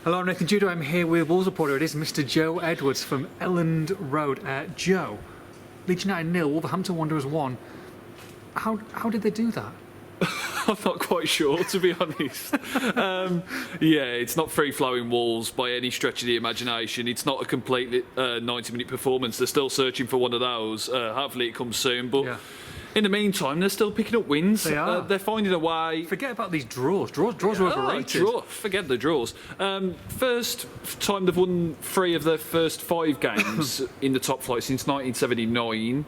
Hello, I'm Nathan Judo. I'm here with Wolves reporter. It is Mr. Joe Edwards from Elland Road. Joe, Leeds United 0, Wolverhampton Wanderers 1. How did they do that? I'm not quite sure, to be honest. Yeah, it's not free-flowing Wolves by any stretch of the imagination. It's not a complete 90-minute performance. They're still searching for one of those. Hopefully it comes soon. But yeah. In the meantime, they're still picking up wins. They are. They're finding a way. Forget about these draws. Draws are overrated. Forget the draws. First time they've won 3 of their first 5 games in the top flight since 1979.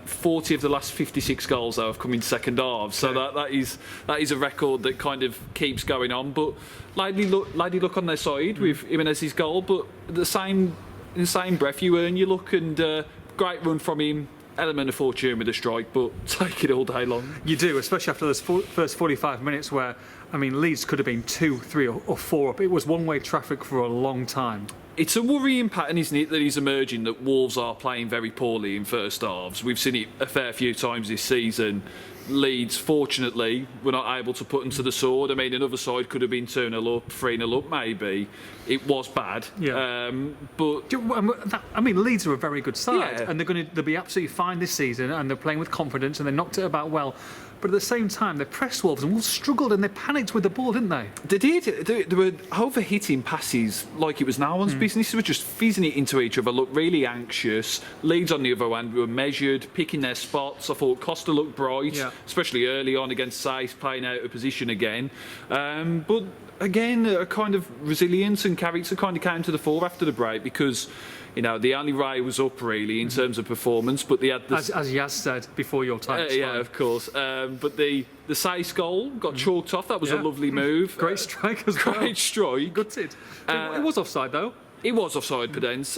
40 of the last 56 goals, though, have come in second half. So that is a record that kind of keeps going on. But lady luck on their side with Jimenez's goal. But in the same breath, you earn your luck, and great run from him. Element of fortune with a strike, but take it all day long. You do, especially after those first 45 minutes where, I mean, Leeds could have been 2, 3 or 4 up. It was one-way traffic for a long time. It's a worrying pattern, isn't it, that is emerging, that Wolves are playing very poorly in first halves. We've seen it a fair few times this season. Leeds, fortunately, were not able to put them to the sword. I mean, another side could have been 2-0 up, 3-0 up, maybe. It was bad. Yeah. But I mean, Leeds are a very good side, yeah. and they'll be absolutely fine this season, and they're playing with confidence, and they knocked it about well. But at the same time, they pressed Wolves, and Wolves struggled, and they panicked with the ball, didn't they? They did. They were over-hitting passes like it was no one's business. They were just fizzing it into each other, looked really anxious. Leeds, on the other hand, were measured, picking their spots. I thought Costa looked bright, especially early on against Saiss, playing out of position again. But again, a kind of resilience and character kind of came to the fore after the break, because the only ray was up really in terms of performance, but they had as Yaz said before your time. Yeah, of course. But the Saiss goal got chalked off. That was a lovely move. Great strike as well. Great strike. Gutted. It was offside though. It was offside, Pedence.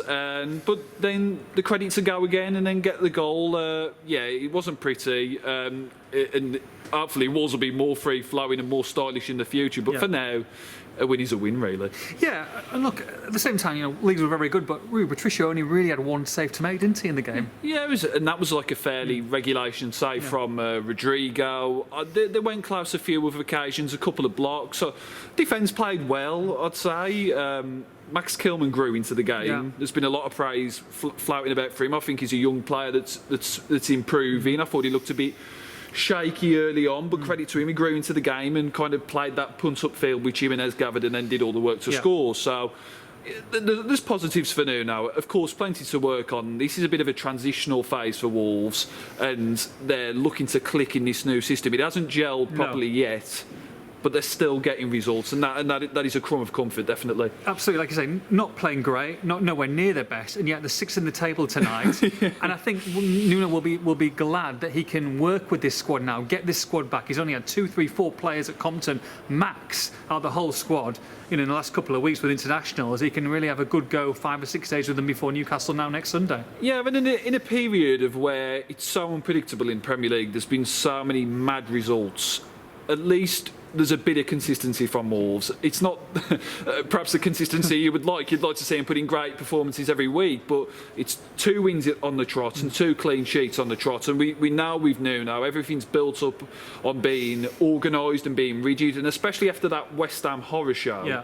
But then the credit to go again and then get the goal. It wasn't pretty. And hopefully Wolves will be more free-flowing and more stylish in the future. But for now, a win is a win, really. Yeah, and look, at the same time, Leeds were very good, but Rui Patricio only really had one save to make, didn't he, in the game? Yeah, and that was like a fairly regulation save from Rodrigo. They went close a few other occasions, a couple of blocks. So defence played well, I'd say. Max Kilman grew into the game. Yeah. There's been a lot of praise floating about for him. I think he's a young player that's improving. I thought he looked a bit shaky early on, but credit to him, he grew into the game and kind of played that punt upfield which Jimenez gathered and then did all the work to score. So there's positives for Nuno. Of course, plenty to work on. This is a bit of a transitional phase for Wolves, and they're looking to click in this new system. It hasn't gelled properly yet, but they're still getting results, and that is a crumb of comfort, definitely. Absolutely, like you say, not playing great, nowhere near their best, and yet they're 6th in the table tonight. And I think Nuno will be glad that he can work with this squad now, get this squad back. He's only had 2, 3, 4 players at Compton max out of the whole squad in the last couple of weeks with internationals. He can really have a good go 5 or 6 days with them before Newcastle now next Sunday. Yeah, but in a period of where it's so unpredictable in Premier League, there's been so many mad results. At least there's a bit of consistency from Wolves. It's not perhaps the consistency you'd like to see him put in great performances every week, but it's 2 wins on the trot and 2 clean sheets on the trot. And we know with Nuno, everything's built up on being organised and being rigid, and especially after that West Ham horror show. Yeah.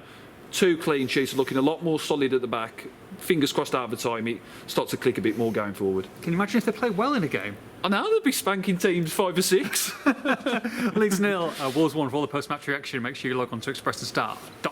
2 clean sheets, looking a lot more solid at the back. Fingers crossed over time it starts to click a bit more going forward. Can you imagine if they play well in a game? I know, they'll be spanking teams 5 or 6. Leeds 0, Wolves 1. For all the post-match reaction, make sure you log on to expressthestart.com.